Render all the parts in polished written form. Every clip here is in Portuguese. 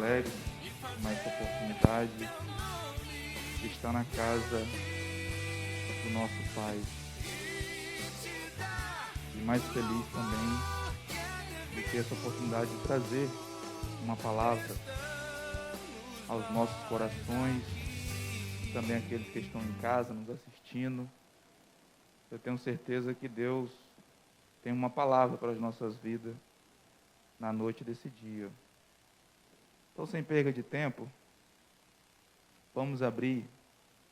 alegre com essa oportunidade de estar na casa do nosso Pai. E mais feliz também de ter essa oportunidade de trazer uma palavra aos nossos corações, também aqueles que estão em casa nos assistindo. Eu tenho certeza que Deus tem uma palavra para as nossas vidas na noite desse dia. Então, sem perda de tempo, vamos abrir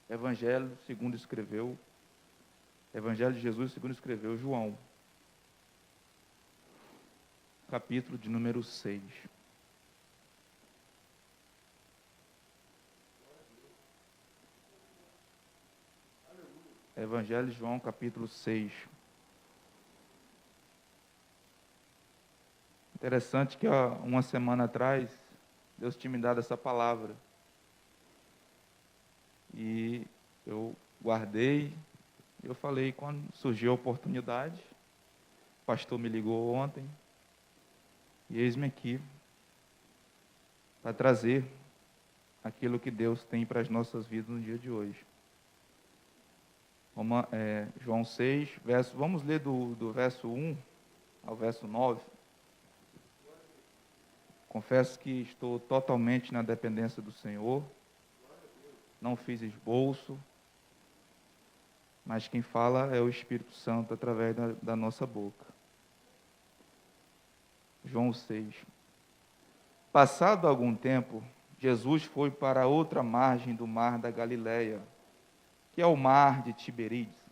Evangelho segundo escreveu, Evangelho de Jesus segundo escreveu João, capítulo de número 6. Evangelho de João, capítulo 6. Interessante que uma semana atrás, Deus tinha me dado essa palavra. E eu guardei, eu falei, quando surgiu a oportunidade, o pastor me ligou ontem, e eis-me aqui, para trazer aquilo que Deus tem para as nossas vidas no dia de hoje. João 6, vamos ler do verso 1 ao verso 9. Confesso que estou totalmente na dependência do Senhor, não fiz esboço, mas quem fala é o Espírito Santo através da nossa boca. João 6. Passado algum tempo, Jesus foi para outra margem do mar da Galileia, que é o mar de Tiberíades.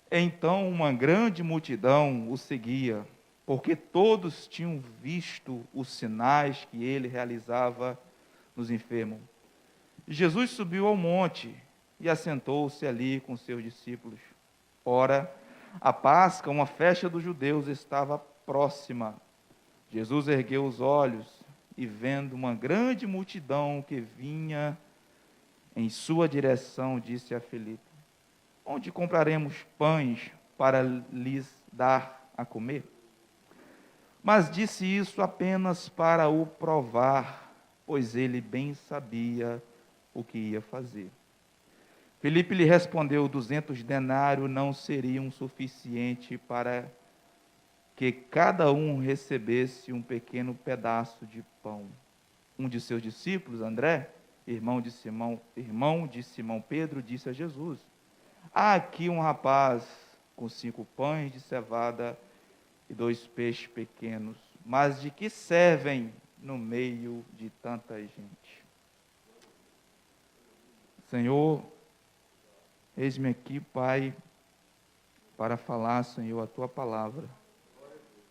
Então uma grande multidão o seguia, porque todos tinham visto os sinais que ele realizava nos enfermos. Jesus subiu ao monte e assentou-se ali com seus discípulos. Ora, a Páscoa, uma festa dos judeus, estava próxima. Jesus ergueu os olhos e, vendo uma grande multidão que vinha em sua direção, disse a Filipe: onde compraremos pães para lhes dar a comer? Mas disse isso apenas para o provar, pois ele bem sabia o que ia fazer. Filipe lhe respondeu: 200 denários não seriam suficiente para que cada um recebesse um pequeno pedaço de pão. Um de seus discípulos, André, irmão de Simão Pedro, disse a Jesus: há aqui um rapaz com 5 pães de cevada e 2 peixes pequenos, mas de que servem no meio de tanta gente? Senhor, eis-me aqui, Pai, para falar, Senhor, a Tua palavra.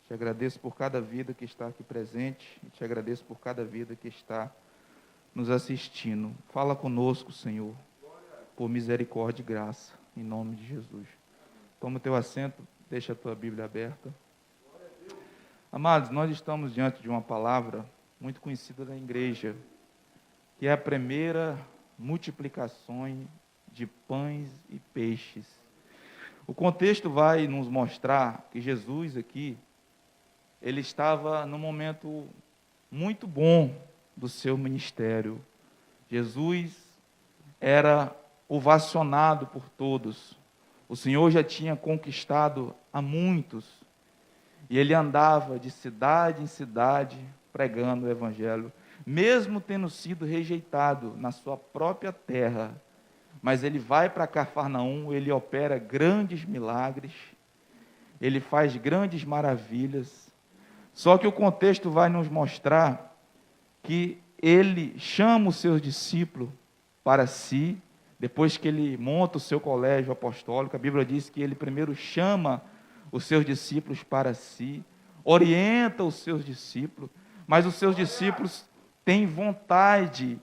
Te agradeço por cada vida que está aqui presente, e te agradeço por cada vida que está nos assistindo. Fala conosco, Senhor, por misericórdia e graça, em nome de Jesus. Toma o teu assento, deixa a tua Bíblia aberta. Amados, nós estamos diante de uma palavra muito conhecida da igreja, que é a primeira multiplicação de pães e peixes. O contexto vai nos mostrar que Jesus aqui, ele estava num momento muito bom do seu ministério. Jesus era ovacionado por todos. O Senhor já tinha conquistado a muitos. E ele andava de cidade em cidade pregando o Evangelho, mesmo tendo sido rejeitado na sua própria terra. Mas ele vai para Cafarnaum, ele opera grandes milagres, ele faz grandes maravilhas. Só que o contexto vai nos mostrar que ele chama os seus discípulos para si, depois que ele monta o seu colégio apostólico. A Bíblia diz que ele primeiro chama os seus discípulos para si, orienta os seus discípulos, mas os seus discípulos têm vontade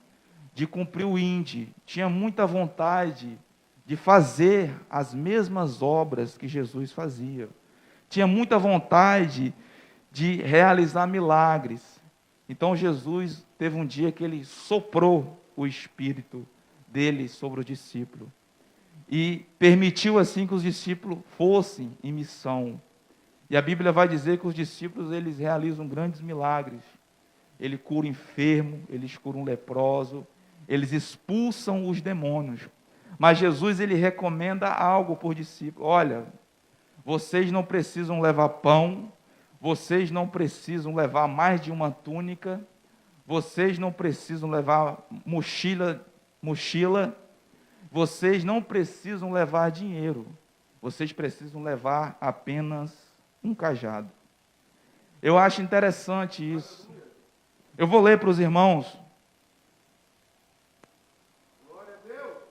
de cumprir o índice, tinha muita vontade de fazer as mesmas obras que Jesus fazia, tinha muita vontade de realizar milagres. Então Jesus teve um dia que ele soprou o Espírito dele sobre o discípulo, e permitiu assim que os discípulos fossem em missão. E a Bíblia vai dizer que os discípulos, eles realizam grandes milagres. ele cura o enfermo, eles curam o leproso, eles expulsam os demônios. Mas Jesus, ele recomenda algo por discípulo. Olha, vocês não precisam levar pão, vocês não precisam levar mais de uma túnica, vocês não precisam levar mochila, vocês não precisam levar dinheiro, vocês precisam levar apenas um cajado. Eu acho interessante isso. Eu vou ler para os irmãos.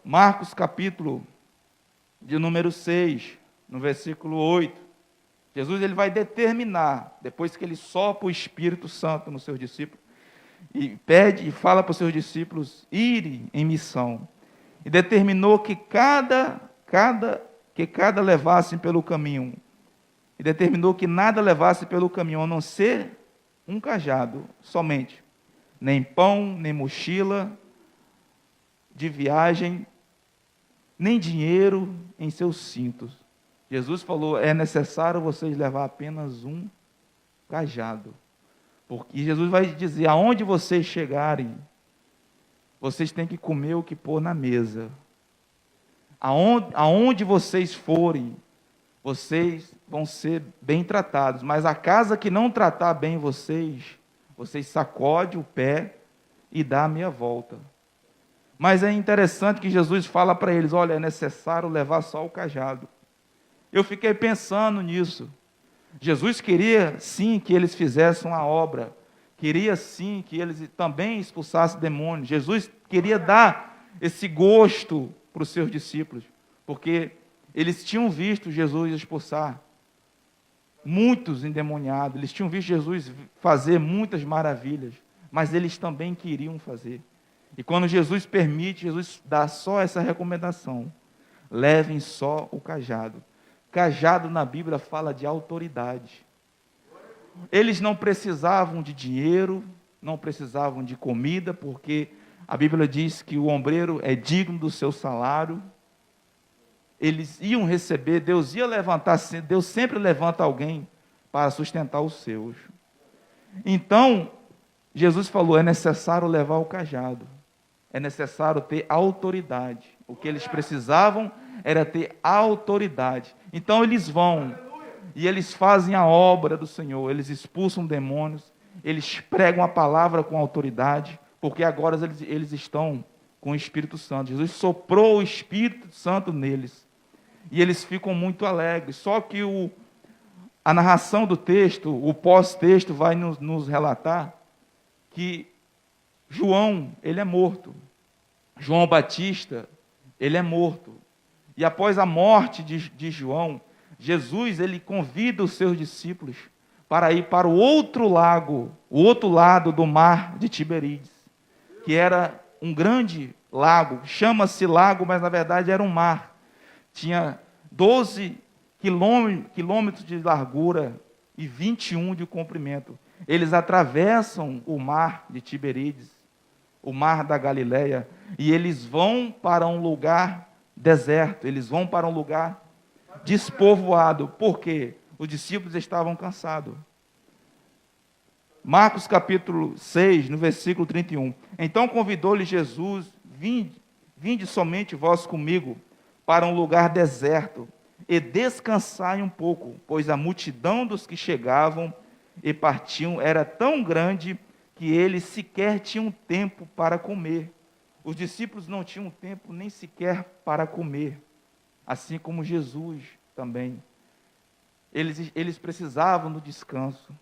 Marcos capítulo de número 6, no versículo 8. Jesus, ele vai determinar, depois que ele sopra o Espírito Santo nos seus discípulos, e pede e fala para os seus discípulos irem em missão. E determinou que cada levassem pelo caminho. E determinou que nada levasse pelo caminho, a não ser um cajado somente. Nem pão, nem mochila de viagem, nem dinheiro em seus cintos. Jesus falou, é necessário vocês levar apenas um cajado. Porque Jesus vai dizer, aonde vocês chegarem, vocês têm que comer o que pôr na mesa. Aonde vocês forem, vocês vão ser bem tratados. Mas a casa que não tratar bem vocês sacode o pé e dá a meia volta. Mas é interessante que Jesus fala para eles, olha, é necessário levar só o cajado. Eu fiquei pensando nisso. Jesus queria sim que eles fizessem a obra, queria sim que eles também expulsassem demônios. Jesus queria dar esse gosto para os seus discípulos, porque eles tinham visto Jesus expulsar muitos endemoniados, eles tinham visto Jesus fazer muitas maravilhas, mas eles também queriam fazer. E quando Jesus permite, Jesus dá só essa recomendação: levem só o cajado. Cajado na Bíblia fala de autoridade. Eles não precisavam de dinheiro, não precisavam de comida, porque a Bíblia diz que o ombreiro é digno do seu salário. Eles iam receber, Deus ia levantar, Deus sempre levanta alguém para sustentar os seus. Então, Jesus falou, é necessário levar o cajado, é necessário ter autoridade. O que eles precisavam era ter autoridade. Então eles vão e eles fazem a obra do Senhor, eles expulsam demônios, eles pregam a palavra com autoridade, porque agora eles estão com o Espírito Santo. Jesus soprou o Espírito Santo neles e eles ficam muito alegres. Só que a narração do texto, o pós-texto vai nos relatar que João, ele é morto. João Batista, ele é morto. E após a morte de João, Jesus, ele convida os seus discípulos para ir para o outro lago, o outro lado do mar de Tiberíades, que era um grande lago, chama-se lago, mas na verdade era um mar. Tinha 12 quilômetros de largura e 21 de comprimento. Eles atravessam o mar de Tiberíades, o mar da Galileia, e eles vão para um lugar deserto, eles vão para um lugar despovoado. Por quê? Os discípulos estavam cansados. Marcos capítulo 6, no versículo 31. Então convidou-lhe Jesus, vinde somente vós comigo para um lugar deserto e descansai um pouco, pois a multidão dos que chegavam e partiam era tão grande que eles sequer tinham tempo para comer. Os discípulos não tinham tempo nem sequer para comer, assim como Jesus também. Eles precisavam do descanso.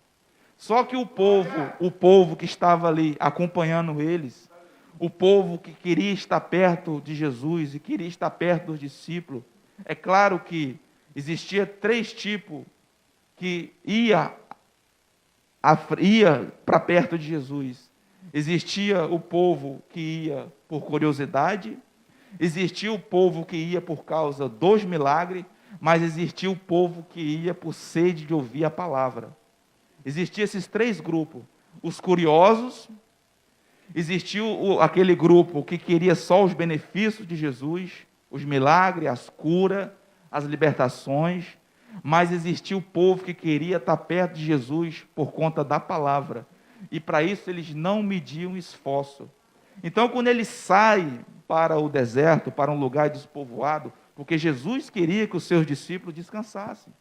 Só que o povo que estava ali acompanhando eles, o povo que queria estar perto de Jesus e queria estar perto dos discípulos, é claro que existia 3 tipos que ia para perto de Jesus. Existia o povo que ia por curiosidade, existia o povo que ia por causa dos milagres, mas existia o povo que ia por sede de ouvir a palavra. Existiam esses 3 grupos: os curiosos, existia aquele grupo que queria só os benefícios de Jesus, os milagres, as curas, as libertações, mas existia o povo que queria estar perto de Jesus por conta da palavra. e para isso eles não mediam esforço. Então, quando ele sai para o deserto, para um lugar despovoado, porque Jesus queria que os seus discípulos descansassem.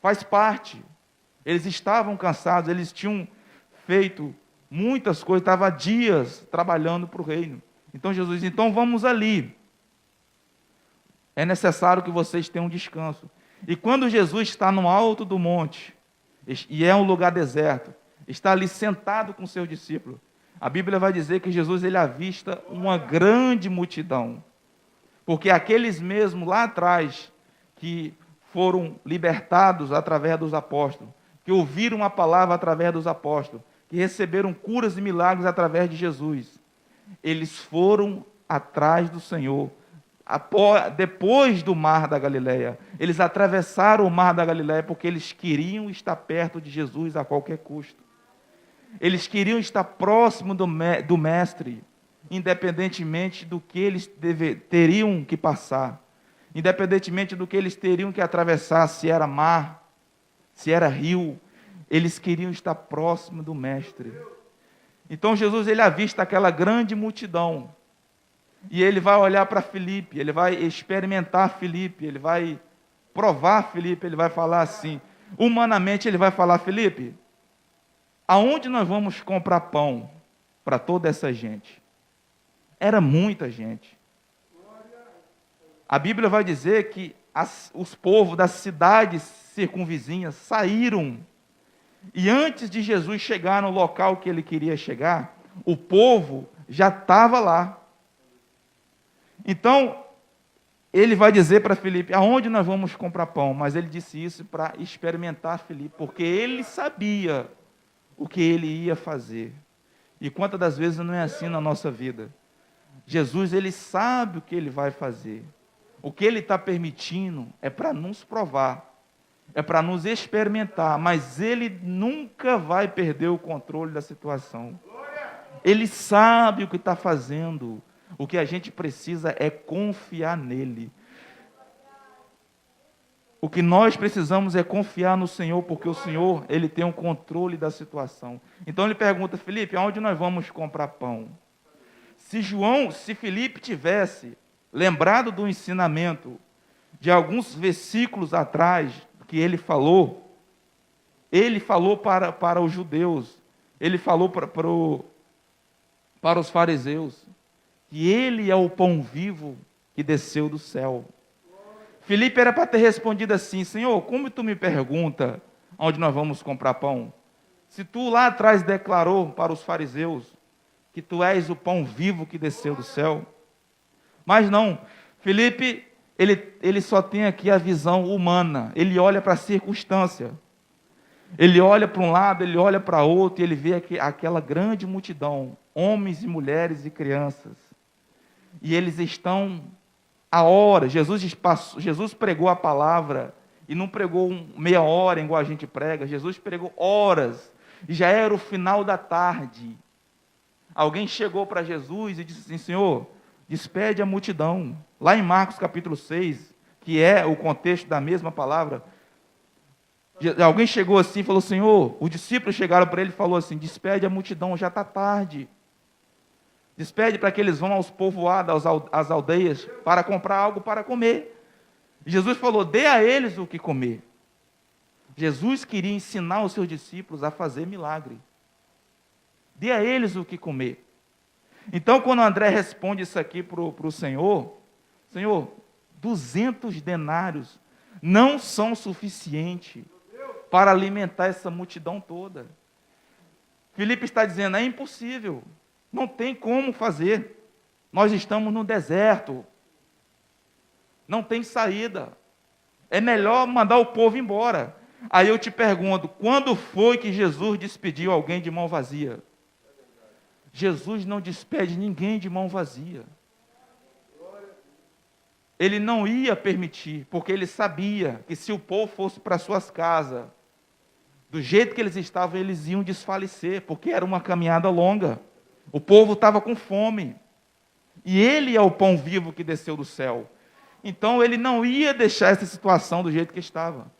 Faz parte. Eles estavam cansados, eles tinham feito muitas coisas, estavam há dias trabalhando para o reino. Então Jesus disse, então vamos ali. É necessário que vocês tenham descanso. E quando Jesus está no alto do monte, e é um lugar deserto, está ali sentado com seus discípulos, a Bíblia vai dizer que Jesus ele avista uma grande multidão. Porque aqueles mesmos lá atrás, que foram libertados através dos apóstolos, que ouviram a palavra através dos apóstolos, que receberam curas e milagres através de Jesus, eles foram atrás do Senhor. Depois do mar da Galileia, eles atravessaram o mar da Galileia porque eles queriam estar perto de Jesus a qualquer custo. Eles queriam estar próximo do Mestre, independentemente do que eles teriam que passar, independentemente do que eles teriam que atravessar, se era mar, se era rio, eles queriam estar próximo do Mestre. Então Jesus ele avista aquela grande multidão, e ele vai olhar para Filipe, ele vai experimentar Filipe, ele vai provar Filipe, ele vai falar assim, humanamente ele vai falar, Filipe, aonde nós vamos comprar pão para toda essa gente? Era muita gente. A Bíblia vai dizer que os povos das cidades circunvizinhas saíram. E antes de Jesus chegar no local que ele queria chegar, o povo já estava lá. Então, ele vai dizer para Filipe, aonde nós vamos comprar pão? Mas ele disse isso para experimentar Filipe, porque ele sabia o que ele ia fazer. E quantas das vezes não é assim na nossa vida? Jesus, ele sabe o que ele vai fazer. O que ele está permitindo é para nos provar, é para nos experimentar, mas ele nunca vai perder o controle da situação. Ele sabe o que está fazendo. O que a gente precisa é confiar nele. O que nós precisamos é confiar no Senhor, porque o Senhor, ele tem o controle da situação. Então ele pergunta, Filipe, aonde nós vamos comprar pão? Se Filipe tivesse lembrado do ensinamento de alguns versículos atrás que ele falou para os judeus, ele falou para os fariseus, que ele é o pão vivo que desceu do céu. Filipe era para ter respondido assim, Senhor, como tu me pergunta onde nós vamos comprar pão? Se tu lá atrás declarou para os fariseus que tu és o pão vivo que desceu do céu. Mas não, Filipe, ele só tem aqui a visão humana, ele olha para a circunstância. Ele olha para um lado, ele olha para outro, e ele vê aquela grande multidão, homens e mulheres e crianças. E eles estão a hora, Jesus pregou a palavra, e não pregou meia hora, igual a gente prega, Jesus pregou horas, e já era o final da tarde. Alguém chegou para Jesus e disse assim, Senhor, despede a multidão. Lá em Marcos capítulo 6, que é o contexto da mesma palavra, alguém chegou assim e falou, Senhor, os discípulos chegaram para ele e falou assim, despede a multidão, já está tarde. Despede para que eles vão aos povoados, às aldeias, para comprar algo para comer. Jesus falou, dê a eles o que comer. Jesus queria ensinar os seus discípulos a fazer milagre. Dê a eles o que comer. Então, quando André responde isso aqui para o Senhor, 200 denários não são suficientes para alimentar essa multidão toda. Filipe está dizendo, é impossível. Não tem como fazer. Nós estamos no deserto. Não tem saída. É melhor mandar o povo embora. Aí eu te pergunto, quando foi que Jesus despediu alguém de mão vazia? Jesus não despede ninguém de mão vazia. Ele não ia permitir, porque ele sabia que se o povo fosse para suas casas, do jeito que eles estavam, eles iam desfalecer, porque era uma caminhada longa. O povo estava com fome. E ele é o pão vivo que desceu do céu. Então ele não ia deixar essa situação do jeito que estava.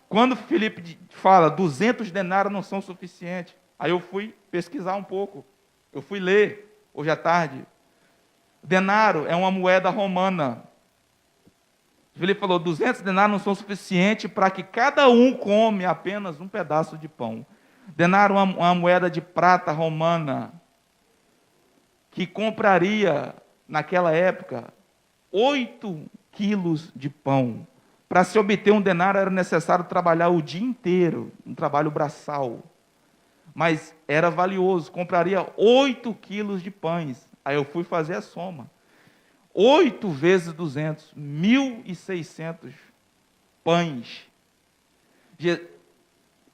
Quando Filipe fala 200 denários não são suficientes, Aí eu fui pesquisar um pouco. Eu fui ler, hoje à tarde. Denário é uma moeda romana. Filipe falou, 200 denários não são suficientes para que cada um come apenas um pedaço de pão. Denário é uma moeda de prata romana, que compraria, naquela época, 8 quilos de pão. Para se obter um denário era necessário trabalhar o dia inteiro, um trabalho braçal. Mas era valioso, compraria 8 quilos de pães. Aí eu fui fazer a soma. 8 vezes 200, 1.600 pães.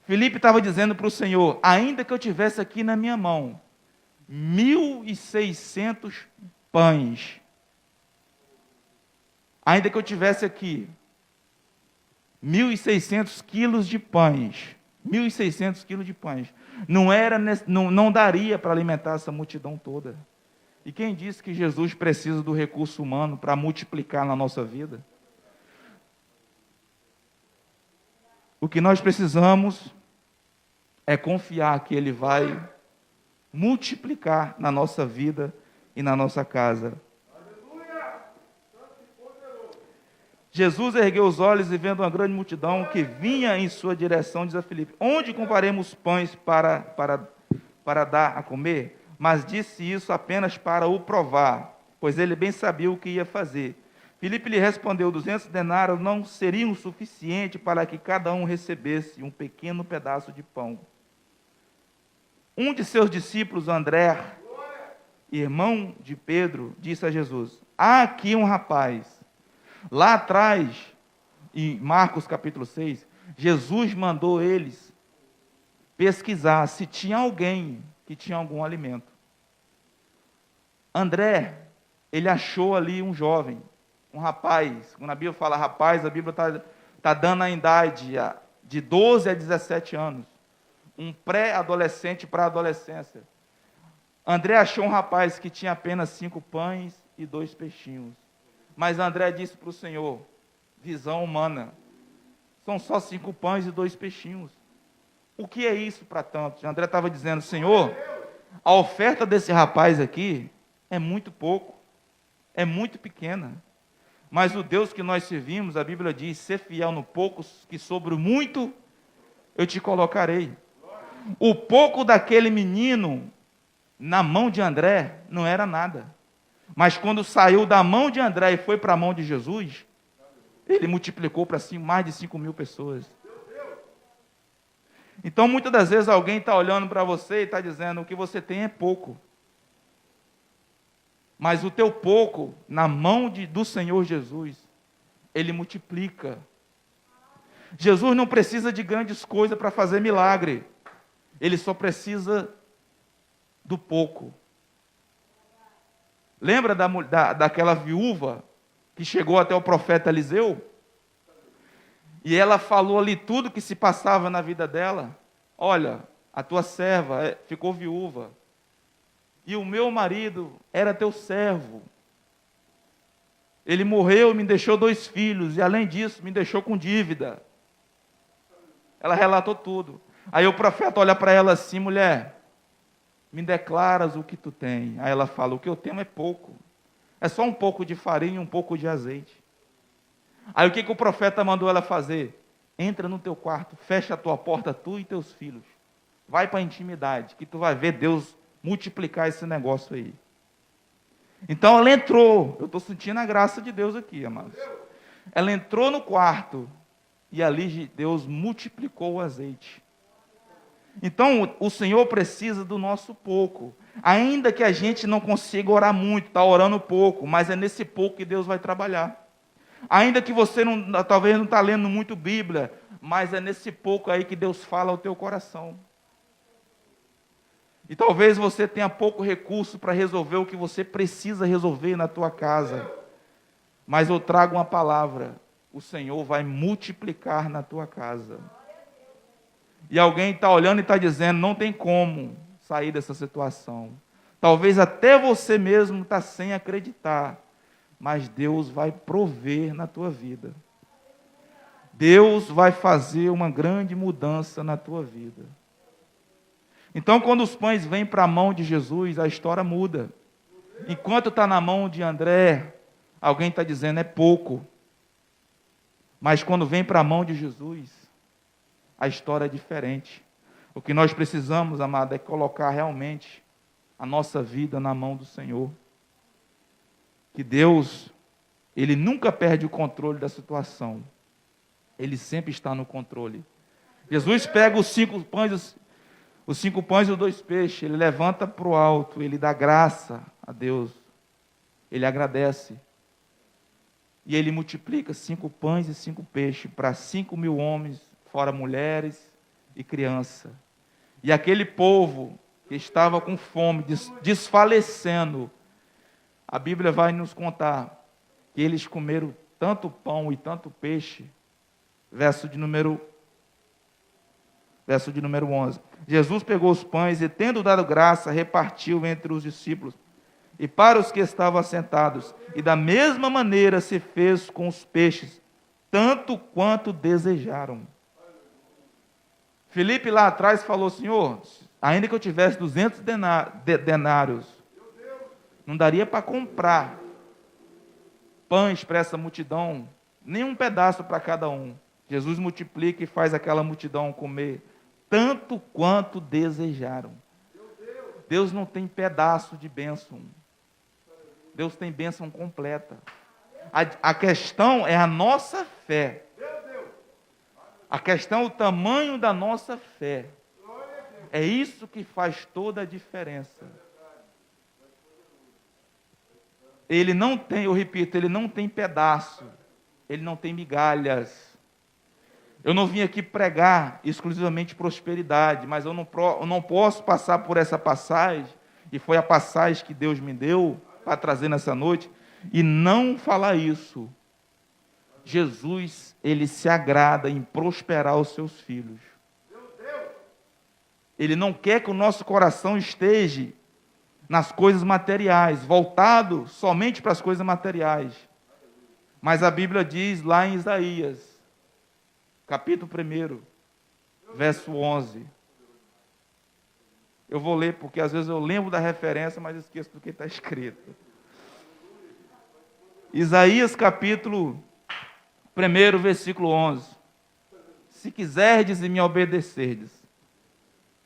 Filipe estava dizendo para o Senhor, ainda que eu tivesse aqui na minha mão 1.600 pães, ainda que eu tivesse aqui 1.600 quilos de pães, 1.600 quilos de pães, não daria para alimentar essa multidão toda. E quem disse que Jesus precisa do recurso humano para multiplicar na nossa vida? O que nós precisamos é confiar que Ele vai multiplicar na nossa vida e na nossa casa. Jesus ergueu os olhos e vendo uma grande multidão que vinha em sua direção, diz a Filipe, onde compraremos pães para dar a comer? Mas disse isso apenas para o provar, pois ele bem sabia o que ia fazer. Filipe lhe respondeu, 200 denários não seriam suficiente para que cada um recebesse um pequeno pedaço de pão. Um de seus discípulos, André, irmão de Pedro, disse a Jesus, há aqui um rapaz. Lá atrás, em Marcos capítulo 6, Jesus mandou eles pesquisar se tinha alguém que tinha algum alimento. André, ele achou ali um jovem, um rapaz. Quando a Bíblia fala rapaz, a Bíblia está dando a idade de 12 a 17 anos. Um pré-adolescente para a adolescência. André achou um rapaz que tinha apenas 5 pães e 2 peixinhos. Mas André disse para o Senhor, visão humana, são só 5 pães e 2 peixinhos. O que é isso para tantos? André estava dizendo, Senhor, a oferta desse rapaz aqui é muito pouco, é muito pequena. Mas o Deus que nós servimos, a Bíblia diz, ser fiel no pouco, que sobre o muito eu te colocarei. O pouco daquele menino na mão de André não era nada. Mas quando saiu da mão de André e foi para a mão de Jesus, ele multiplicou para mais de 5.000 pessoas. Então, muitas das vezes, alguém está olhando para você e está dizendo, o que você tem é pouco. Mas o teu pouco, na mão do Senhor Jesus, Ele multiplica. Jesus não precisa de grandes coisas para fazer milagre. Ele só precisa do pouco. Lembra daquela viúva que chegou até o profeta Eliseu? E ela falou ali tudo que se passava na vida dela. Olha, a tua serva ficou viúva. E o meu marido era teu servo. Ele morreu e me deixou 2 filhos. E além disso, me deixou com dívida. Ela relatou tudo. Aí o profeta olha para ela assim, mulher, me declaras o que tu tens. Aí ela fala, o que eu tenho é pouco. É só um pouco de farinha e um pouco de azeite. Aí o que o profeta mandou ela fazer? Entra no teu quarto, fecha a tua porta, tu e teus filhos. Vai para a intimidade, que tu vai ver Deus multiplicar esse negócio aí. Então ela entrou, eu estou sentindo a graça de Deus aqui, amados. Ela entrou no quarto, e ali Deus multiplicou o azeite. Então, o Senhor precisa do nosso pouco. Ainda que a gente não consiga orar muito, está orando pouco, mas é nesse pouco que Deus vai trabalhar. Ainda que você talvez não está lendo muito Bíblia, mas é nesse pouco aí que Deus fala ao teu coração. E talvez você tenha pouco recurso para resolver o que você precisa resolver na tua casa. Mas eu trago uma palavra, o Senhor vai multiplicar na tua casa. E alguém está olhando e está dizendo, não tem como sair dessa situação. Talvez até você mesmo está sem acreditar, mas Deus vai prover na tua vida. Deus vai fazer uma grande mudança na tua vida. Então, quando os pães vêm para a mão de Jesus, a história muda. Enquanto está na mão de André, alguém está dizendo é pouco. Mas quando vem para a mão de Jesus, a história é diferente. O que nós precisamos, amado, é colocar realmente a nossa vida na mão do Senhor. Que Deus, Ele nunca perde o controle da situação. Ele sempre está no controle. Jesus pega os 5 pães e os 2 peixes, Ele levanta para o alto, Ele dá graça a Deus. Ele agradece. E Ele multiplica 5 pães e 5 peixes para 5.000 homens, fora mulheres e criança. E aquele povo que estava com fome, desfalecendo, a Bíblia vai nos contar que eles comeram tanto pão e tanto peixe. Verso de número 11. Jesus pegou os pães e, tendo dado graça, repartiu entre os discípulos e para os que estavam assentados. E da mesma maneira se fez com os peixes, tanto quanto desejaram. Filipe lá atrás falou: Senhor, ainda que eu tivesse 200 denários, não daria para comprar pães para essa multidão, nem um pedaço para cada um. Jesus multiplica e faz aquela multidão comer tanto quanto desejaram. Deus não tem pedaço de bênção. Deus tem bênção completa. A questão é a nossa fé. A questão é o tamanho da nossa fé. É isso que faz toda a diferença. Ele não tem, eu repito, ele não tem pedaço. Ele não tem migalhas. Eu não vim aqui pregar exclusivamente prosperidade, mas eu não posso passar por essa passagem, e foi a passagem que Deus me deu para trazer nessa noite, e não falar isso. Jesus, Ele se agrada em prosperar os seus filhos. Ele não quer que o nosso coração esteja nas coisas materiais, voltado somente para as coisas materiais. Mas a Bíblia diz lá em Isaías, capítulo 1, verso 11. Eu vou ler, porque às vezes eu lembro da referência, mas esqueço do que está escrito. Isaías, capítulo 1, versículo 11. Se quiserdes e me obedecerdes,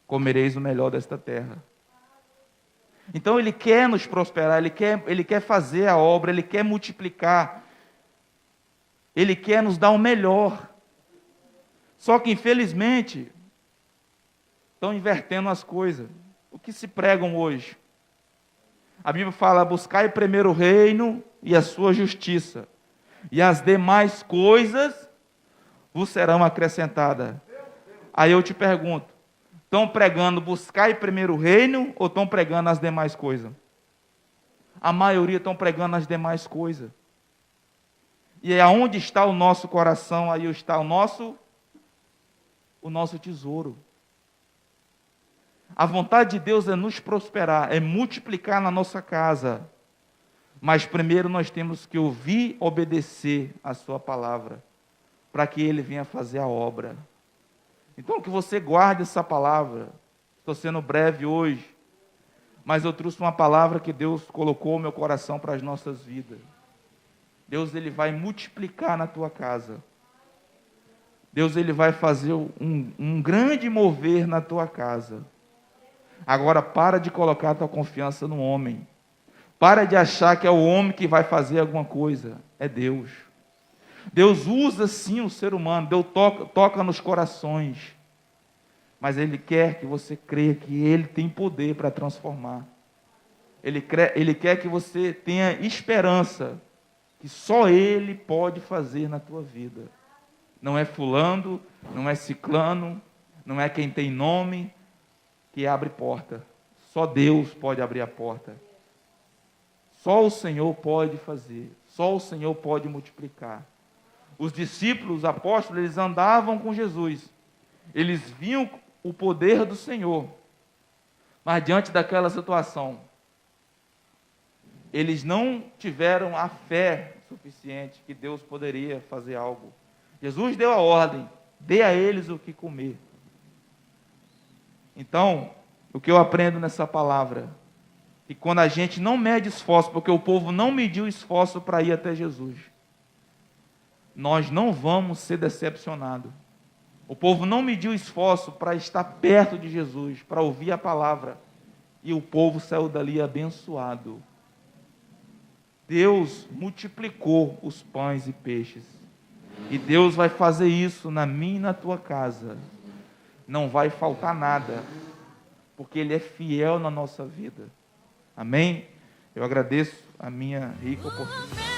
comereis o melhor desta terra. Então Ele quer nos prosperar, Ele quer fazer a obra, Ele quer multiplicar, Ele quer nos dar o melhor. Só que, infelizmente, estão invertendo as coisas. O que se pregam hoje? A Bíblia fala: buscai primeiro o reino e a sua justiça, e as demais coisas vos serão acrescentadas. Aí eu te pergunto, estão pregando buscai primeiro o reino ou estão pregando as demais coisas? A maioria estão pregando as demais coisas. E é onde está o nosso coração, aí está o nosso tesouro. A vontade de Deus é nos prosperar, é multiplicar na nossa casa. Mas primeiro nós temos que ouvir, obedecer a sua palavra, para que Ele venha fazer a obra. Então que você guarde essa palavra. Estou sendo breve hoje, mas eu trouxe uma palavra que Deus colocou no meu coração para as nossas vidas. Deus, Ele vai multiplicar na tua casa. Deus, Ele vai fazer um grande mover na tua casa. Agora, para de colocar a tua confiança no homem. Para de achar que é o homem que vai fazer alguma coisa. É Deus. Deus usa sim o ser humano. Deus toca nos corações. Mas Ele quer que você creia que Ele tem poder para transformar. Ele quer que você tenha esperança que só Ele pode fazer na tua vida. Não é fulano, não é ciclano, não é quem tem nome que abre porta. Só Deus pode abrir a porta. Só o Senhor pode fazer. Só o Senhor pode multiplicar. Os discípulos, os apóstolos, eles andavam com Jesus. Eles viam o poder do Senhor. Mas diante daquela situação, eles não tiveram a fé suficiente que Deus poderia fazer algo. Jesus deu a ordem: dê a eles o que comer. Então, O que eu aprendo nessa palavra? Que quando a gente não mede esforço, porque o povo não mediu esforço para ir até Jesus, nós não vamos ser decepcionados. O povo não mediu esforço para estar perto de Jesus, para ouvir a palavra, e o povo saiu dali abençoado. Deus multiplicou os pães e peixes, e Deus vai fazer isso na minha e na tua casa. Não vai faltar nada, porque Ele é fiel na nossa vida. Amém? Eu agradeço a minha rica oportunidade.